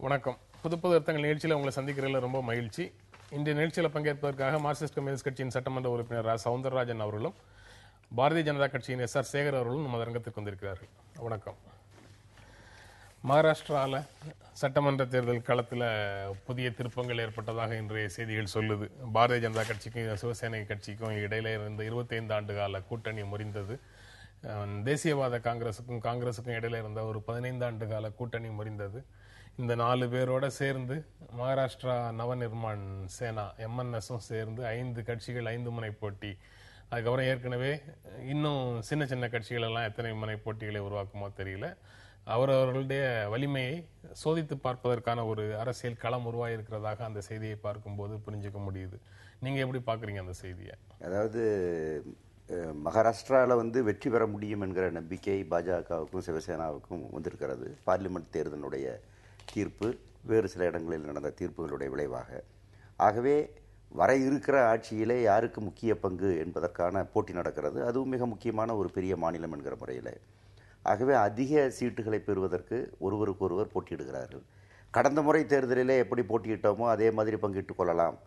வணக்கம். புதுப்புது அர்த்தங்கள் நிகழ்ச்சியில் உங்களை சந்திக்கிறதுல ரொம்ப மகிழ்ச்சி. இன்றைய நிகழ்ச்சியில் பங்கேற்பதற்காக மார்க்சிஸ்ட் கம்யூனிஸ்ட் கட்சியின் சட்டமன்ற உறுப்பினர் ரா. சவுந்தரராஜன் அவர்களும் பாரதிய ஜனதா கட்சியின் எஸ். ஆர். சேகர் அவர்களும் நம்ம அரங்கத்திற்கு வந்திருக்கிறார்கள். வணக்கம். மகாராஷ்டிராவில் சட்டமன்ற தேர்தல் களத்தில் புதிய திருப்பங்கள் ஏற்பட்டதாக இன்றைய செய்திகள் சொல்லுது. பாரதிய ஜனதா கட்சிக்கும் சிவசேனை கட்சிக்கும் இடையில இருந்த 25 ஆண்டு கால கூட்டணி முறிந்தது. தேசியவாத காங்கிரசுக்கும் இடையில இருந்த ஒரு 15 ஆண்டு கால கூட்டணி முறிந்தது. இந்த 4 பேரோட சேர்ந்து மகாராஷ்டிரா நவநிர்மாண் சேனா MNSம் சேர்ந்து 5 கட்சிகள் 5 முனை போட்டி. அதுக்கப்புறம் ஏற்கனவே இன்னும் சின்ன சின்ன கட்சிகள் எல்லாம் எத்தனை முனை போட்டிகளை உருவாக்குமோ தெரியல. அவர்களுடைய வலிமையை சோதித்து பார்ப்பதற்கான ஒரு அரசியல் களம் உருவாகியிருக்கிறதாக அந்த செய்தியை பார்க்கும்போது புரிஞ்சுக்க முடியுது. நீங்க எப்படி பாக்குறீங்க அந்த செய்தியை? அதாவது மகாராஷ்டிராவில் வெற்றி பெற முடியும் என்கிற நம்பிக்கை பாஜகவுக்கும் சிவசேனாவுக்கும் வந்திருக்கிறது. பார்லிமெண்ட் தேர்தலுடைய தீர்ப்பு, வேறு சில இடங்களில் நடந்த தீர்ப்புகளுடைய விளைவாக. ஆகவே வர இருக்கிற ஆட்சியிலே யாருக்கு முக்கிய பங்கு என்பதற்கான போட்டி நடக்கிறது. அதுவும் மிக முக்கியமான ஒரு பெரிய மாநிலம் என்கிற முறையில். ஆகவே அதிக சீட்டுகளை பெறுவதற்கு ஒருவருக்கு ஒருவர் போட்டியிடுகிறார்கள். கடந்த முறை தேர்தலிலே எப்படி போட்டியிட்டோமோ அதே மாதிரி பங்கிட்டுக் கொள்ளலாம்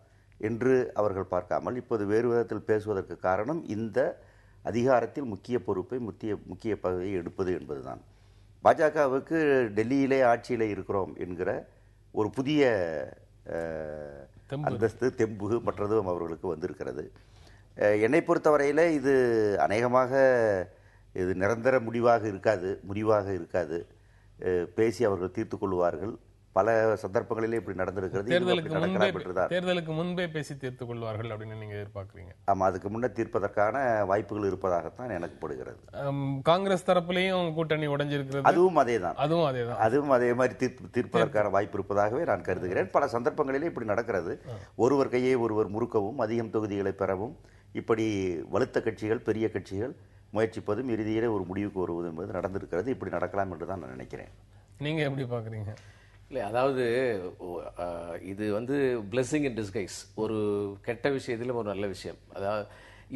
என்று அவர்கள் பார்க்காமல் இப்போது வேறு விதத்தில் பேசுவதற்கு காரணம் இந்த அதிகாரத்தில் முக்கிய பொறுப்பை முக்கிய பதவியை எடுப்பது என்பதுதான். பாஜகவுக்கு டெல்லியிலே ஆட்சியிலே இருக்கிறோம் என்கிற ஒரு புதிய அந்தஸ்து, தெம்பு மற்றதும் அவர்களுக்கு வந்திருக்கிறது. என்னை பொறுத்தவரையில் இது அநேகமாக இது நிரந்தர முடிவாக இருக்காது. பேசி அவர்கள் தீர்த்து கொள்வார்கள். பல சந்தர்ப்பங்களிலே இப்படி நடந்திருக்கிறது. தேர்தலுக்கு முன்பே பேசி தீர்த்துக் கொள்வார்கள் அப்படின்னு நீங்க எதிர்பார்க்கிறீங்க? ஆமா, அதுக்கு முன்னர் தீர்ப்பதற்கான வாய்ப்புகள் இருப்பதாகத்தான் எனக்கு படுகிறது. காங்கிரஸ் தரப்புலையும் கூட்டணி உடைஞ்சிருக்கிறது. அதுவும் அதே மாதிரி தீர்ப்பதற்கான வாய்ப்பு இருப்பதாகவே நான் கருதுகிறேன். பல சந்தர்ப்பங்களிலே இப்படி நடக்கிறது. ஒருவர் கையை ஒருவர் முறுக்கவும், அதிகம் தொகுதிகளை பெறவும், இப்படி வலுத்த கட்சிகள், பெரிய கட்சிகள் முயற்சிப்பதும் இறுதியிலே ஒரு முடிவுக்கு வருவது என்பது நடந்திருக்கிறது. இப்படி நடக்கலாம் என்று தான் நான் நினைக்கிறேன். நீங்க எப்படி பாக்குறீங்க? இல்லை, அதாவது இது பிளெஸிங் இன் டிஸ்கைஸ். ஒரு கெட்ட விஷயத்திலும் ஒரு நல்ல விஷயம். அதாவது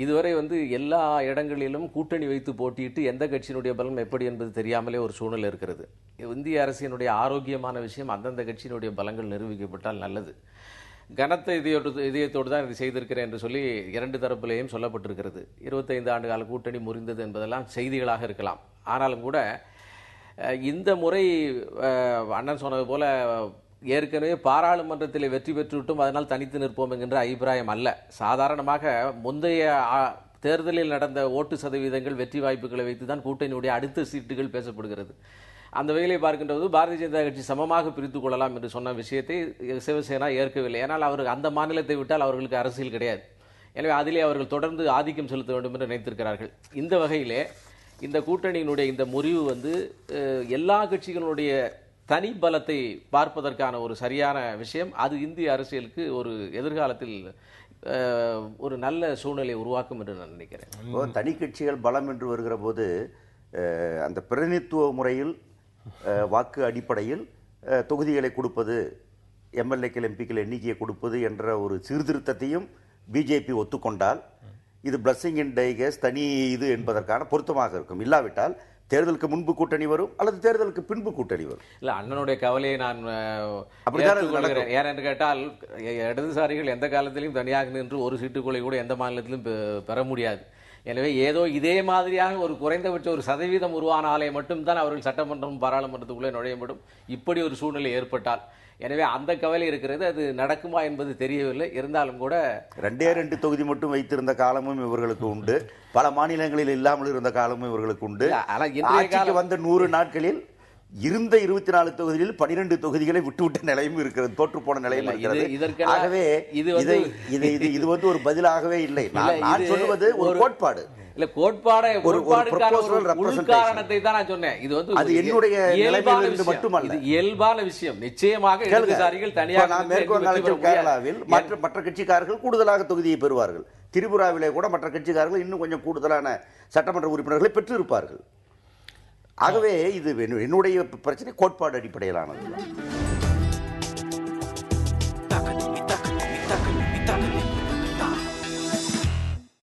இதுவரை எல்லா இடங்களிலும் கூட்டணி வைத்து போட்டியிட்டு எந்த கட்சியினுடைய பலம் எப்படி என்பது தெரியாமலே ஒரு சூழ்நிலை இருக்கிறது. இந்திய அரசினுடைய ஆரோக்கியமான விஷயம் அந்தந்த கட்சியினுடைய பலங்கள் நிரூபிக்கப்பட்டால் நல்லது. கனத்த இதயத்தோடு தான் இது செய்திருக்கிறேன் என்று சொல்லி 2 தரப்பிலேயும் சொல்லப்பட்டிருக்கிறது. 25 ஆண்டு கால கூட்டணி முறிந்தது என்பதெல்லாம் செய்திகளாக இருக்கலாம். ஆனாலும் கூட இந்த முறை அண்ணன் சொன்னது போல ஏற்கனவே பாராளுமன்றத்தில் வெற்றி பெற்றுவிட்டும் அதனால் தனித்து நிற்போம் என்கின்ற அபிப்பிராயம் அல்ல. சாதாரணமாக முந்தைய தேர்தலில் நடந்த ஓட்டு சதவீதங்கள், வெற்றி வாய்ப்புகளை வைத்துதான் கூட்டணியுடைய அடுத்த சீட்டுகள் பேசப்படுகிறது. அந்த வகையிலே பார்க்கின்றது பாரதிய ஜனதா கட்சி சமமாக பிரித்துக் கொள்ளலாம் என்று சொன்ன விஷயத்தை சிவசேனா ஏற்கவில்லை. ஏனால் அவர்கள் அந்த மாநிலத்தை விட்டால் அவர்களுக்கு அரசியல் கிடையாது. எனவே அதிலே அவர்கள் தொடர்ந்து ஆதிக்கம் செலுத்த வேண்டும் என்று நினைத்திருக்கிறார்கள். இந்த வகையிலே இந்த கூட்டணியினுடைய இந்த முறிவு எல்லா கட்சிகளுடைய தனி பலத்தை பார்ப்பதற்கான ஒரு சரியான விஷயம். அது இந்திய அரசியலுக்கு ஒரு எதிர்காலத்தில் ஒரு நல்ல சூழ்நிலையை உருவாக்கும் என்று நான் நினைக்கிறேன். தனி கட்சிகள் பலம் என்று வருகிற போது அந்த பிரதிநிதித்துவ முறையில் வாக்கு அடிப்படையில் தொகுதிகளை கொடுப்பது, எம்எல்ஏக்கள் எம்பிக்கள் எண்ணிக்கையை கொடுப்பது என்ற ஒரு சீர்திருத்தத்தையும் பிஜேபி ஒத்துக்கொண்டால் இது பிளஸிங் இன் டைகஸ் தனி இது என்பதற்கான பொருத்தமாக இருக்கும். இல்லாவிட்டால் தேர்தலுக்கு முன்பு கூட்டணி வரும் அல்லது தேர்தலுக்கு பின்பு கூட்டணி வரும். இல்ல, அண்ணனுடைய கவலையை நான் ஏனென்று கேட்டால் இடதுசாரிகள் எந்த காலத்திலும் தனியாக நின்று ஒரு சீட்டுக்குள்ளே கூட எந்த மாநிலத்திலும் பெற முடியாது. எனவே ஏதோ இதே மாதிரியாக ஒரு குறைந்தபட்ச ஒரு சதவீதம் உருவானாலே மட்டும்தான் அவர்கள் சட்டமன்றம் பாராளுமன்றத்துக்குள்ளே நுழைய முடியும். இப்படி ஒரு சூழ்நிலை ஏற்பட்டால். எனவே அந்த கவலை இருக்கிறது. அது நடக்குமா என்பது தெரியவில்லை. இருந்தாலும் கூட 2 தொகுதி மட்டும் வைத்திருந்த காலமும் இவர்களுக்கு உண்டு. பல மாநிலங்களில் இல்லாமல் இருந்த காலமும் இவர்களுக்கு உண்டு. ஆட்சிக்கு வந்த 100 நாட்களில் இருந்த 24 தொகுதிகளில் 12 தொகுதிகளை விட்டுவிட்ட நிலையும் இருக்கிறது, தோற்று போன நிலையும் இருக்கிறது. ஆகவே இது ஒரு பதிலாகவே இல்லை. நான் சொல்வது ஒரு கோட்பாடு இல்ல, கோட்பாடுக்காரணத்தை தான் நான் சொன்னேன். இது அது என்னுடைய நிலைமையிலிருந்து மட்டுமல்ல, இது இயல்பான விஷயம். நிச்சயமாக இடதுசாரிகள் தனியாக மேற்கொண்டு கேரளாவில் மற்ற கட்சிக்காரர்கள் கூடுதலாக தொகுதியை பெறுவார்கள். திரிபுராவிலே கூட மற்ற கட்சிக்காரர்கள் இன்னும் கொஞ்சம் கூடுதலான சட்டமன்ற உறுப்பினர்களை பெற்றிருப்பார்கள். ஆகவே இது என்னுடைய பிரச்சனை கோட்பாடு அடிப்படையிலானது.